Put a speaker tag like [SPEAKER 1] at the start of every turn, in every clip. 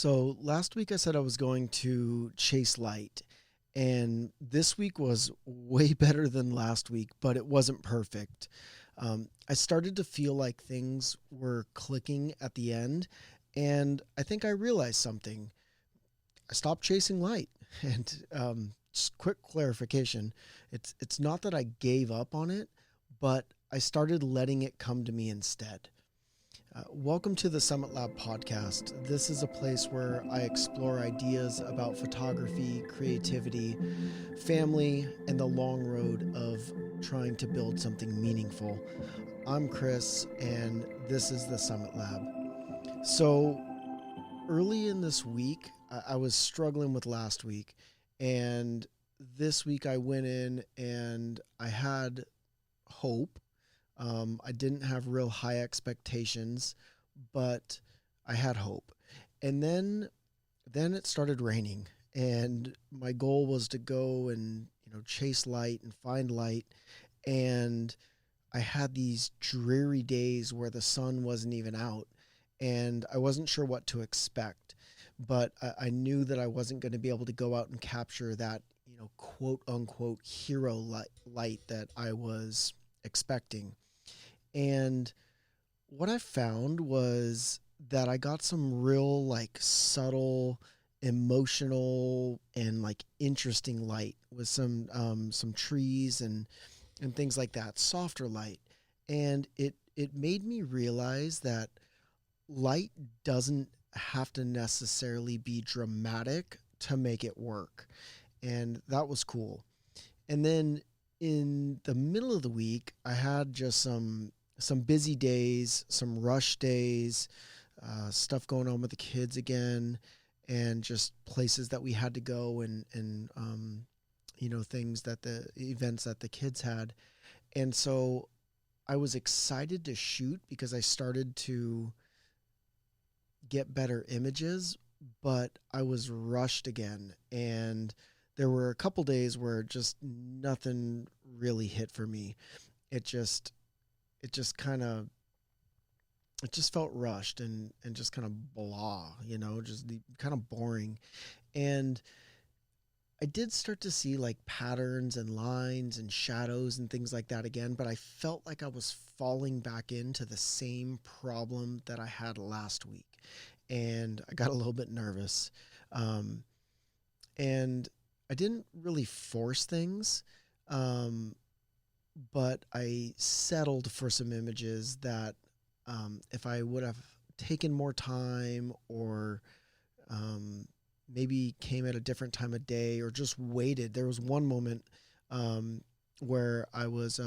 [SPEAKER 1] So last week I said I was going to chase light, and this week was way better than last week, but it wasn't perfect. I started to feel like things were clicking at the end, and I think I realized something. I stopped chasing light, and just quick clarification: it's not that I gave up on it, but I started letting it come to me instead. Welcome to the Summit Lab podcast. This is a place where I explore ideas about photography, creativity, family, and the long road of trying to build something meaningful. I'm Chris, and this is the Summit Lab. So, early in this week, I was struggling with last week, and this week I went in and I had hope. I didn't have real high expectations, but I had hope. And then it started raining, and my goal was to go and chase light and find light. And I had these dreary days where the sun wasn't even out, and I wasn't sure what to expect. But I knew that I wasn't going to be able to go out and capture that quote unquote hero light that I was expecting. And what I found was that I got some real like subtle emotional and like interesting light with some trees and things like that, softer light. And it made me realize that light doesn't have to necessarily be dramatic to make it work. And that was cool. And then in the middle of the week, I had just some busy days, some rush days, stuff going on with the kids again, and just places that we had to go and things that the events that the kids had. And so I was excited to shoot because I started to get better images, but I was rushed again. And there were a couple days where just nothing really hit for me. It just it just kind of it just felt rushed and just kind of blah, just kind of boring. And I did start to see like patterns and lines and shadows and things like that again, but I felt like I was falling back into the same problem that I had last week. And I got a little bit nervous. Um, and I didn't really force things. Um, but I settled for some images that if I would have taken more time or maybe came at a different time of day or just waited. There was one moment um, where I was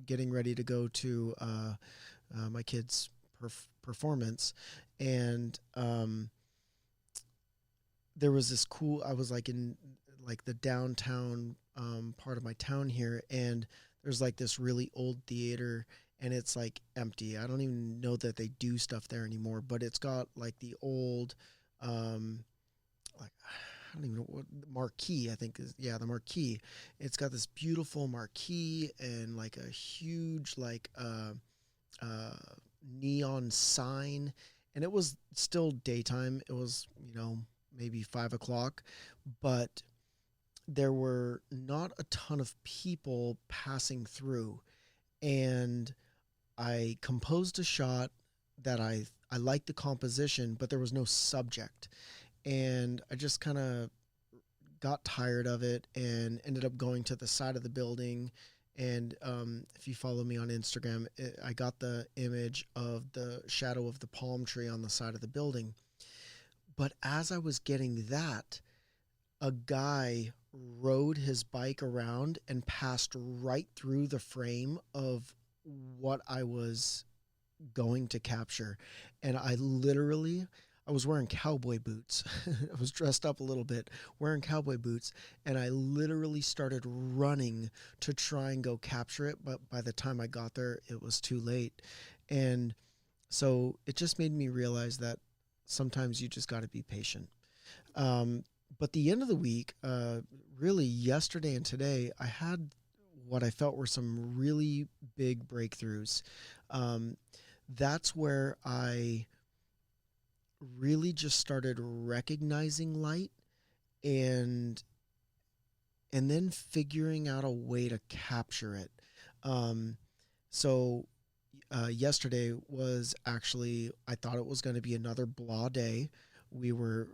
[SPEAKER 1] getting ready to go to my kid's performance, and there was this cool. I was like in like the downtown part of my town here, and there's like this really old theater, and it's like empty. I don't even know that they do stuff there anymore, but it's got like the old um like I don't even know what marquee, I think is, yeah, the marquee. It's got this beautiful marquee and like a huge like uh neon sign, and it was still daytime. It was, maybe 5 o'clock, but there were not a ton of people passing through. And I composed a shot that I liked the composition, but there was no subject. And I just kind of got tired of it and ended up going to the side of the building. And if you follow me on Instagram, I got the image of the shadow of the palm tree on the side of the building. But as I was getting that, a guy rode his bike around and passed right through the frame of what I was going to capture. And I was wearing cowboy boots. I was dressed up a little bit, wearing cowboy boots, and I literally started running to try and go capture it. But by the time I got there, it was too late. And so it just made me realize that sometimes you just got to be patient. Um, but the end of the week, really yesterday and today, I had what I felt were some really big breakthroughs. Um, that's where I really just started recognizing light and then figuring out a way to capture it. Um, so yesterday was actually, I thought it was going to be another blah day. We were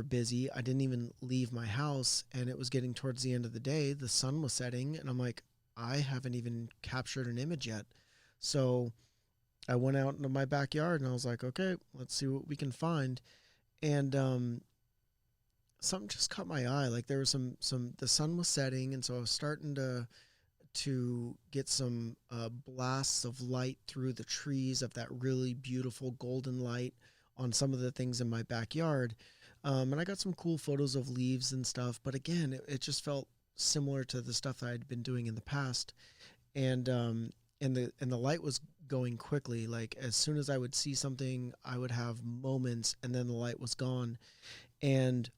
[SPEAKER 1] busy. I didn't even leave my house, and it was getting towards the end of the day. The sun was setting, and I'm like, I haven't even captured an image yet. So I went out into my backyard, and I was like, okay, let's see what we can find. And something just caught my eye. Like there was some the sun was setting, and so I was starting to get some blasts of light through the trees of that really beautiful golden light on some of the things in my backyard. And I got some cool photos of leaves and stuff. But again, it just felt similar to the stuff that I'd been doing in the past. And the light was going quickly. Like as soon as I would see something, I would have moments, and then the light was gone. And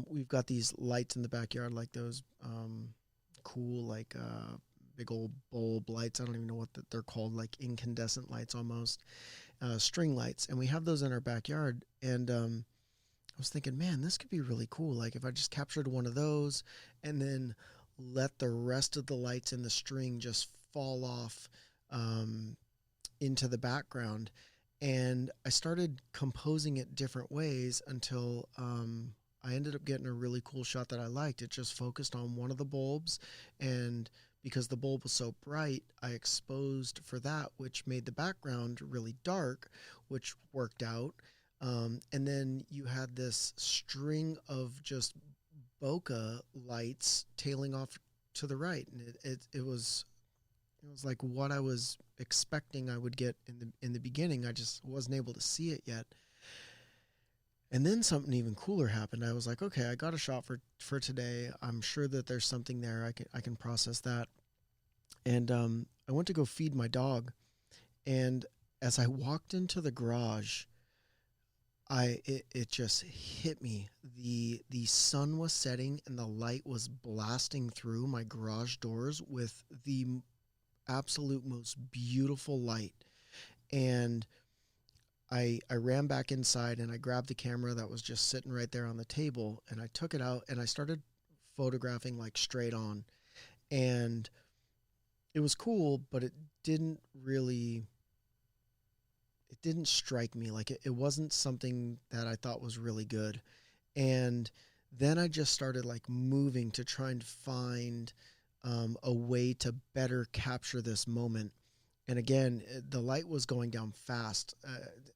[SPEAKER 1] we've got these lights in the backyard, like those cool, like big old bulb lights. I don't even know what they're called, like incandescent lights almost, string lights. And we have those in our backyard. And I was thinking, man, this could be really cool. Like if I just captured one of those and then let the rest of the lights in the string just fall off into the background. And I started composing it different ways until I ended up getting a really cool shot that I liked. It just focused on one of the bulbs, and because the bulb was so bright, I exposed for that, which made the background really dark, which worked out. And then you had this string of just bokeh lights tailing off to the right, and it was like what I was expecting I would get in the beginning. I just wasn't able to see it yet. And then something even cooler happened. I was like, okay, I got a shot for today. I'm sure that there's something there. I can process that. And I went to go feed my dog, and as I walked into the garage, it just hit me. The sun was setting, and the light was blasting through my garage doors with the absolute most beautiful light. And I ran back inside, and I grabbed the camera that was just sitting right there on the table, and I took it out, and I started photographing like straight on. And it was cool, but it didn't strike me. Like it wasn't something that I thought was really good. And then I just started like moving to try and find a way to better capture this moment. And again, the light was going down fast.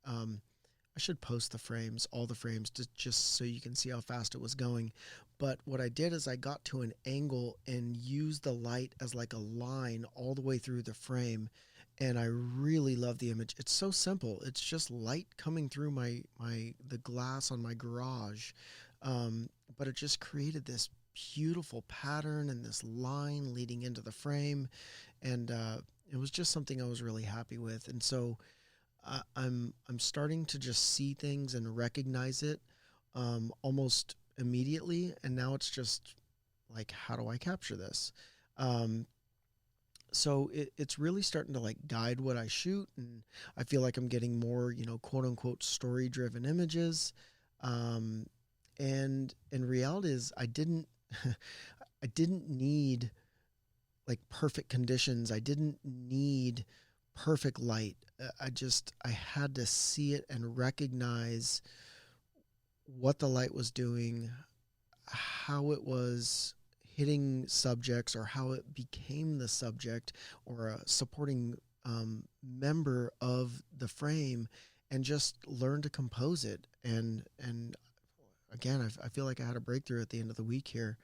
[SPEAKER 1] I should post the frames, all the frames, just so you can see how fast it was going. But what I did is I got to an angle and used the light as like a line all the way through the frame. And I really love the image. It's so simple. It's just light coming through the glass on my garage. But it just created this beautiful pattern and this line leading into the frame. And it was just something I was really happy with. And so I'm starting to just see things and recognize it almost immediately. And now it's just like, how do I capture this? Um, so it's really starting to like guide what I shoot, and I feel like I'm getting more, quote unquote, story driven images. Um, and reality is, I didn't, I didn't need like perfect conditions. I didn't need perfect light. I had to see it and recognize what the light was doing, how it was hitting subjects, or how it became the subject or a supporting member of the frame, and just learn to compose it. And again, I feel like I had a breakthrough at the end of the week here.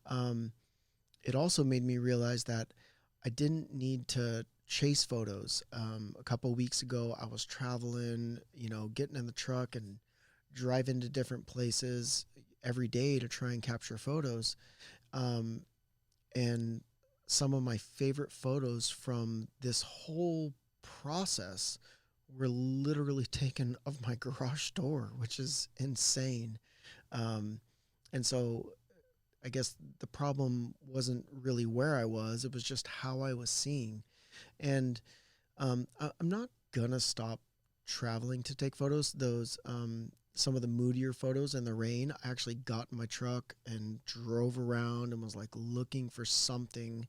[SPEAKER 1] Um, it also made me realize that I didn't need to chase photos. A couple of weeks ago, I was traveling, getting in the truck and driving to different places every day to try and capture photos. Um, and some of my favorite photos from this whole process were literally taken of my garage door, which is insane. Um, and so I guess the problem wasn't really where I was, it was just how I was seeing. And I'm not going to stop traveling to take photos, those some of the moodier photos in the rain, I actually got in my truck and drove around and was like looking for something.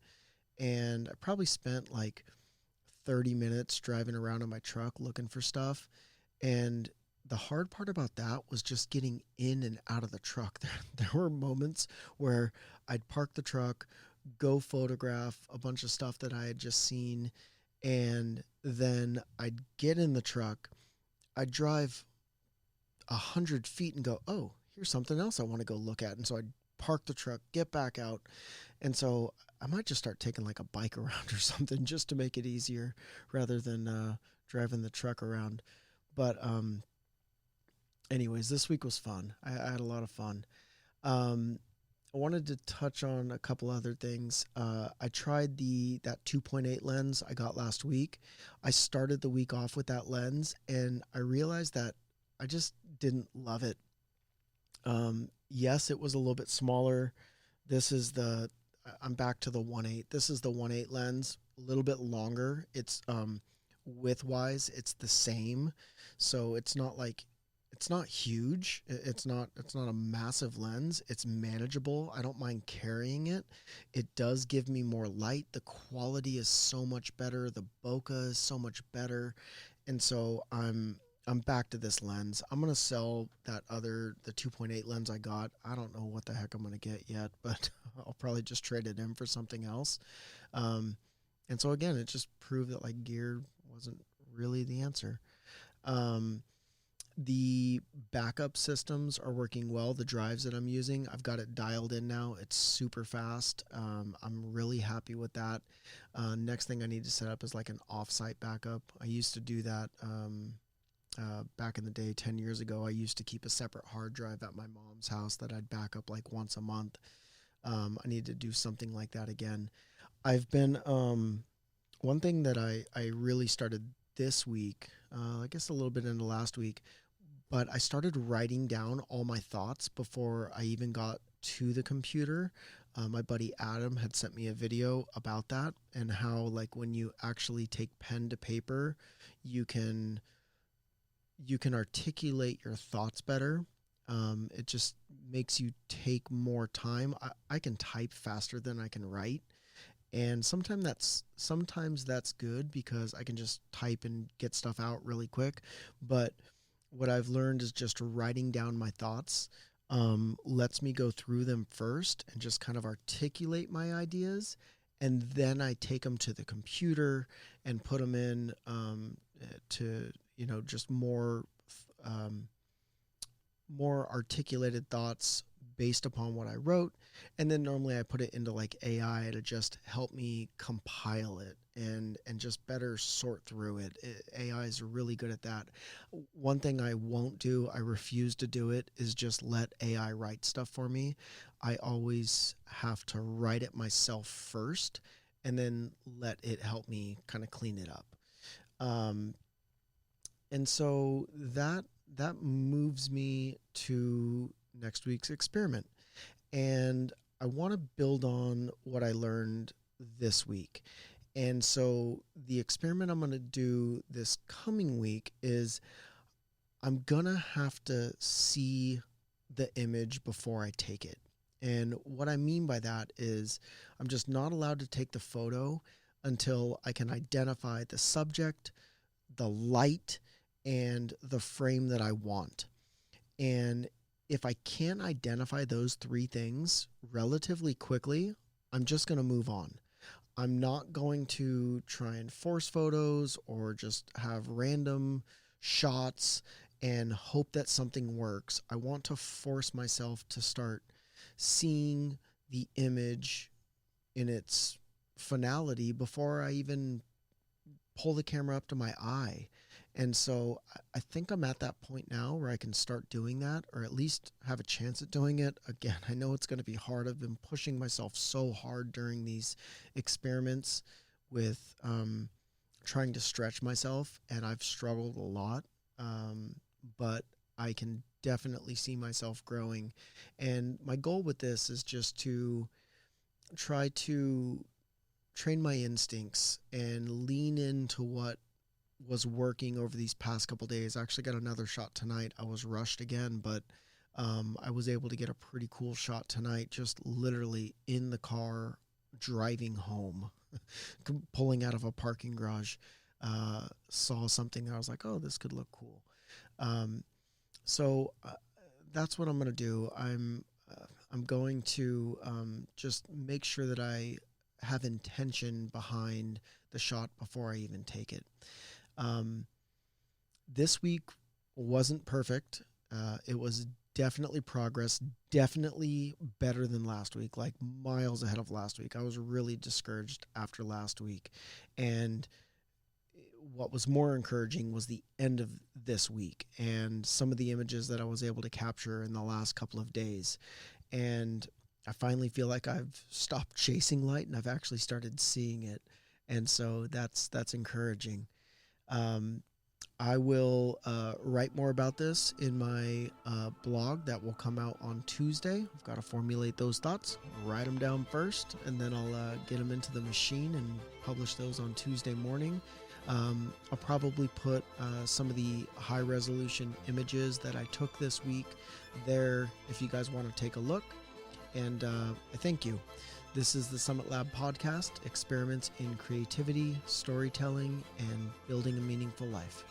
[SPEAKER 1] And I probably spent like 30 minutes driving around in my truck looking for stuff. And the hard part about that was just getting in and out of the truck. There were moments where I'd park the truck, go photograph a bunch of stuff that I had just seen, and then I'd get in the truck. I'd drive 100 feet and go, oh, here's something else I want to go look at. And so I'd park the truck, get back out. And so I might just start taking like a bike around or something just to make it easier rather than driving the truck around. But anyways, this week was fun. I had a lot of fun. Um, I wanted to touch on a couple other things. I tried that 2.8 lens I got last week. I started the week off with that lens, and I realized that I just didn't love it. Yes, it was a little bit smaller. This is I'm back to the 1.8. This is the 1.8 lens, a little bit longer. It's width-wise, it's the same. So it's not huge. It's not a massive lens. It's manageable. I don't mind carrying it. It does give me more light. The quality is so much better. The bokeh is so much better. And so I'm back to this lens. I'm going to sell the 2.8 lens I got. I don't know what the heck I'm going to get yet, but I'll probably just trade it in for something else. And so again, it just proved that like gear wasn't really the answer. The backup systems are working well. The drives that I'm using, I've got it dialed in now. It's super fast. I'm really happy with that. Next thing I need to set up is like an offsite backup. I used to do that back in the day, 10 years ago. I used to keep a separate hard drive at my mom's house that I'd back up like once a month. I need to do something like that again. I've been, one thing that I really started this week, I guess a little bit into last week, but I started writing down all my thoughts before I even got to the computer. My buddy Adam had sent me a video about that and how like when you actually take pen to paper, you can articulate your thoughts better. It just makes you take more time. I can type faster than I can write. And sometimes that's good because I can just type and get stuff out really quick. But what I've learned is just writing down my thoughts lets me go through them first and just kind of articulate my ideas. And then I take them to the computer and put them in to, just um, more articulated thoughts based upon what I wrote. And then normally I put it into like AI to just help me compile it and just better sort through it. AI is really good at that. One thing I won't do, I refuse to do it, is just let AI write stuff for me. I always have to write it myself first and then let it help me kind of clean it up. Um, and so that moves me to next week's experiment. And I want to build on what I learned this week. And so the experiment I'm going to do this coming week is I'm going to have to see the image before I take it. And what I mean by that is I'm just not allowed to take the photo until I can identify the subject, the light, and the frame that I want. And if I can't identify those three things relatively quickly, I'm just going to move on. I'm not going to try and force photos or just have random shots and hope that something works. I want to force myself to start seeing the image in its finality before I even pull the camera up to my eye. And so I think I'm at that point now where I can start doing that, or at least have a chance at doing it. Again, I know it's going to be hard. I've been pushing myself so hard during these experiments with trying to stretch myself, and I've struggled a lot. But I can definitely see myself growing. And my goal with this is just to try to train my instincts and lean into what was working over these past couple days. I actually got another shot tonight. I was rushed again, but I was able to get a pretty cool shot tonight, just literally in the car driving home, pulling out of a parking garage. Saw something that I was like, oh, this could look cool. So that's what I'm going to do. I'm going to just make sure that I have intention behind the shot before I even take it. This week wasn't perfect. It was definitely progress, definitely better than last week, like miles ahead of last week. I was really discouraged after last week. And what was more encouraging was the end of this week and some of the images that I was able to capture in the last couple of days. And I finally feel like I've stopped chasing light and I've actually started seeing it. And so that's encouraging. I will write more about this in my blog that will come out on Tuesday. I've got to formulate those thoughts, write them down first, and then I'll get them into the machine and publish those on Tuesday morning. I'll probably put some of the high resolution images that I took this week there if you guys want to take a look. And I thank you. This is the Summit Lab podcast, experiments in creativity, storytelling, and building a meaningful life.